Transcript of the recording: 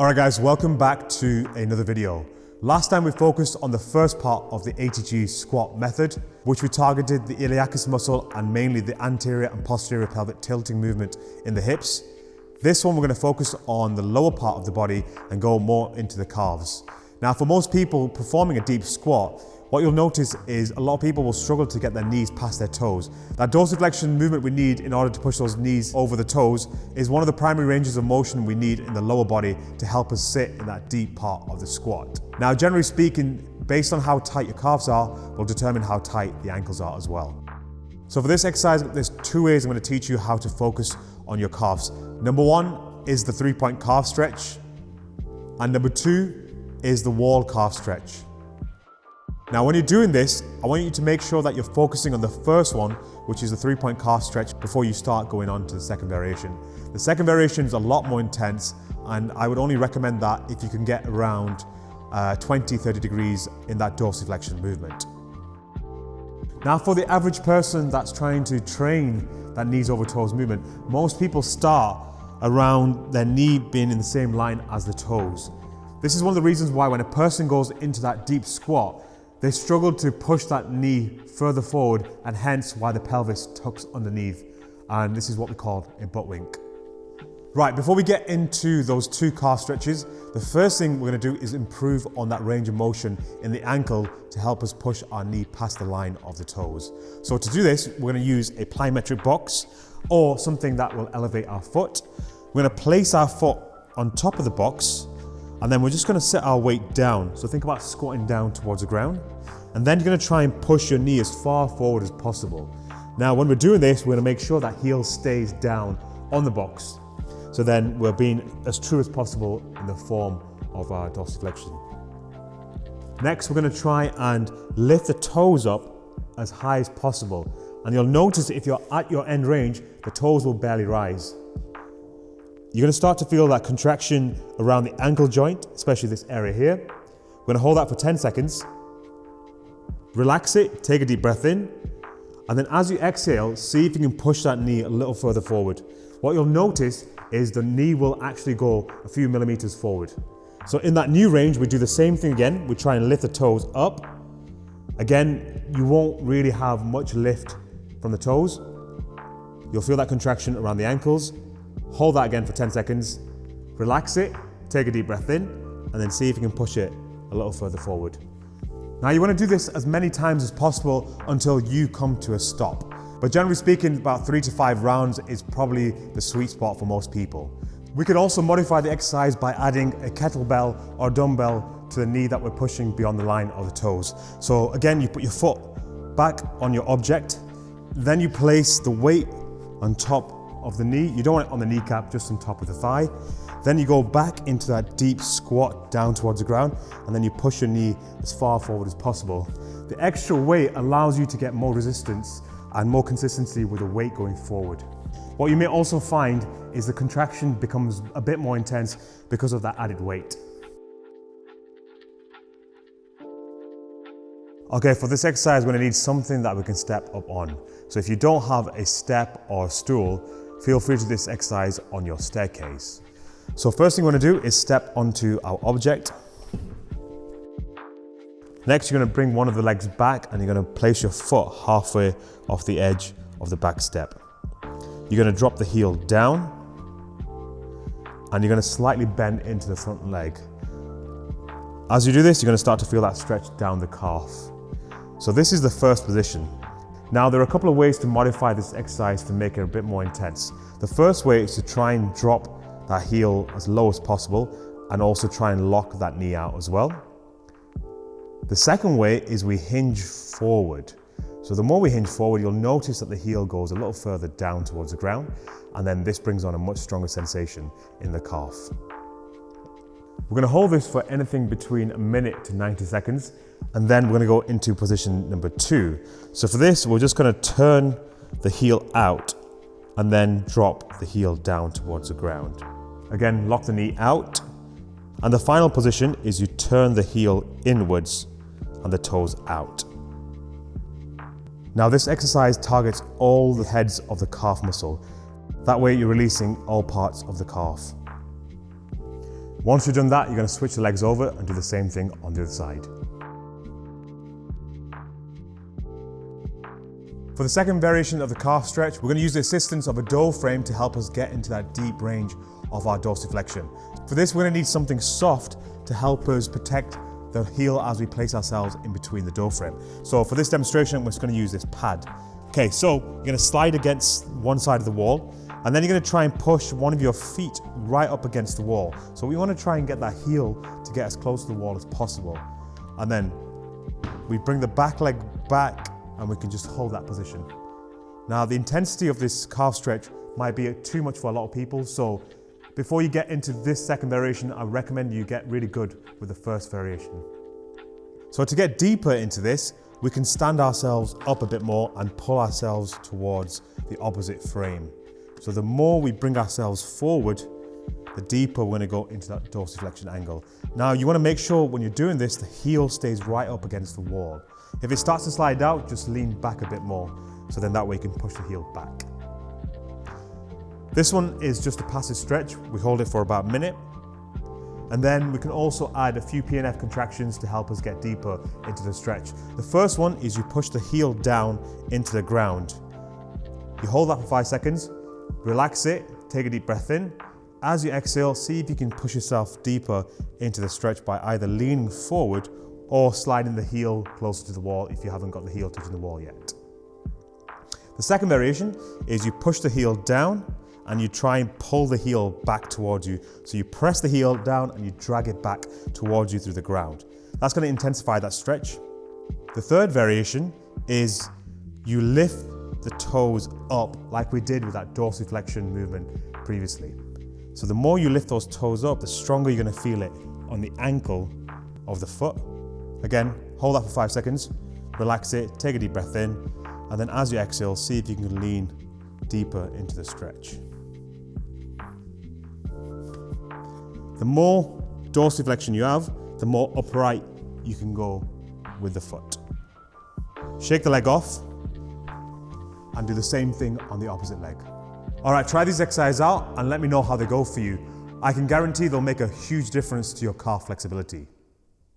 Alright guys, welcome back to another video. Last time we focused on the first part of the ATG squat method, which we targeted the iliacus muscle and mainly the anterior and posterior pelvic tilting movement in the hips. This one we're going to focus on the lower part of the body and go more into the calves. Now for most people performing a deep squat, what you'll notice is a lot of people will struggle to get their knees past their toes. That dorsiflexion movement we need in order to push those knees over the toes is one of the primary ranges of motion we need in the lower body to help us sit in that deep part of the squat. Now, generally speaking, based on how tight your calves are, will determine how tight the ankles are as well. So for this exercise, there's two ways I'm going to teach you how to focus on your calves. Number one is the 3-point calf stretch, and number two is the wall calf stretch. Now when you're doing this, I want you to make sure that you're focusing on the first one, which is the 3-point calf stretch, before you start going on to the second variation. The second variation is a lot more intense, and I would only recommend that if you can get around 20-30 degrees in that dorsiflexion movement. Now for the average person that's trying to train that knees over toes movement, most people start around their knee being in the same line as the toes. This is one of the reasons why when a person goes into that deep squat, they struggle to push that knee further forward, and hence why the pelvis tucks underneath. And this is what we call a butt wink. Right, before we get into those two calf stretches, the first thing we're going to do is improve on that range of motion in the ankle to help us push our knee past the line of the toes. So to do this, we're going to use a plyometric box or something that will elevate our foot. We're going to place our foot on top of the box, and then we're just going to set our weight down. So think about squatting down towards the ground. And then you're going to try and push your knee as far forward as possible. Now when we're doing this, we're going to make sure that heel stays down on the box. So then we're being as true as possible in the form of our dorsiflexion. Next, we're going to try and lift the toes up as high as possible. And you'll notice if you're at your end range, the toes will barely rise. You're going to start to feel that contraction around the ankle joint, especially this area here. We're going to hold that for 10 seconds. Relax it, take a deep breath in, and then as you exhale, see if you can push that knee a little further forward. What you'll notice is the knee will actually go a few millimeters forward. So in that new range, we do the same thing again. We try and lift the toes up. Again, you won't really have much lift from the toes. You'll feel that contraction around the ankles. Hold that again for 10 seconds, relax it, take a deep breath in, and then see if you can push it a little further forward. Now you want to do this as many times as possible until you come to a stop. But generally speaking, about 3 to 5 rounds is probably the sweet spot for most people. We could also modify the exercise by adding a kettlebell or dumbbell to the knee that we're pushing beyond the line of the toes. So again, you put your foot back on your object, then you place the weight on top of the knee. You don't want it on the kneecap, just on top of the thigh. Then you go back into that deep squat down towards the ground, and then you push your knee as far forward as possible. The extra weight allows you to get more resistance and more consistency with the weight going forward. What you may also find is the contraction becomes a bit more intense because of that added weight. Okay, for this exercise, we're going to need something that we can step up on. So if you don't have a step or a stool, feel free to do this exercise on your staircase. So first thing we're going to do is step onto our object. Next, you're going to bring one of the legs back and you're going to place your foot halfway off the edge of the back step. You're going to drop the heel down and you're going to slightly bend into the front leg. As you do this, you're going to start to feel that stretch down the calf. So this is the first position. Now there are a couple of ways to modify this exercise to make it a bit more intense. The first way is to try and drop that heel as low as possible and also try and lock that knee out as well. The second way is we hinge forward. So the more we hinge forward, you'll notice that the heel goes a little further down towards the ground, and then this brings on a much stronger sensation in the calf. We're going to hold this for anything between a minute to 90 seconds, and then we're going to go into position number 2. So for this, we're just going to turn the heel out and then drop the heel down towards the ground. Again, lock the knee out. And the final position is you turn the heel inwards and the toes out. Now this exercise targets all the heads of the calf muscle. That way you're releasing all parts of the calf. Once you've done that, you're going to switch the legs over and do the same thing on the other side. For the second variation of the calf stretch, we're going to use the assistance of a door frame to help us get into that deep range of our dorsiflexion. For this, we're going to need something soft to help us protect the heel as we place ourselves in between the door frame. So for this demonstration, we're just going to use this pad. Okay, so you're going to slide against one side of the wall, and then you're going to try and push one of your feet right up against the wall. So we want to try and get that heel to get as close to the wall as possible. And then we bring the back leg back, and we can just hold that position. Now, the intensity of this calf stretch might be too much for a lot of people, so before you get into this second variation, I recommend you get really good with the first variation. So to get deeper into this, we can stand ourselves up a bit more and pull ourselves towards the opposite frame. So the more we bring ourselves forward, the deeper we're going to go into that dorsiflexion angle. Now, you want to make sure when you're doing this, the heel stays right up against the wall. If it starts to slide out, just lean back a bit more, so then that way you can push the heel back. This one is just a passive stretch. We hold it for about a minute, and then we can also add a few PNF contractions to help us get deeper into the stretch. The first one is you push the heel down into the ground. You hold that for 5 seconds, relax it, take a deep breath in. As you exhale, see if you can push yourself deeper into the stretch by either leaning forward or sliding the heel closer to the wall if you haven't got the heel touching the wall yet. The second variation is you push the heel down and you try and pull the heel back towards you. So you press the heel down and you drag it back towards you through the ground. That's going to intensify that stretch. The third variation is you lift the toes up like we did with that dorsiflexion movement previously. So the more you lift those toes up, the stronger you're going to feel it on the ankle of the foot. Again, hold that for 5 seconds, relax it, take a deep breath in, and then as you exhale, see if you can lean deeper into the stretch. The more dorsiflexion you have, the more upright you can go with the foot. Shake the leg off and do the same thing on the opposite leg. All right, try these exercises out and let me know how they go for you. I can guarantee they'll make a huge difference to your calf flexibility.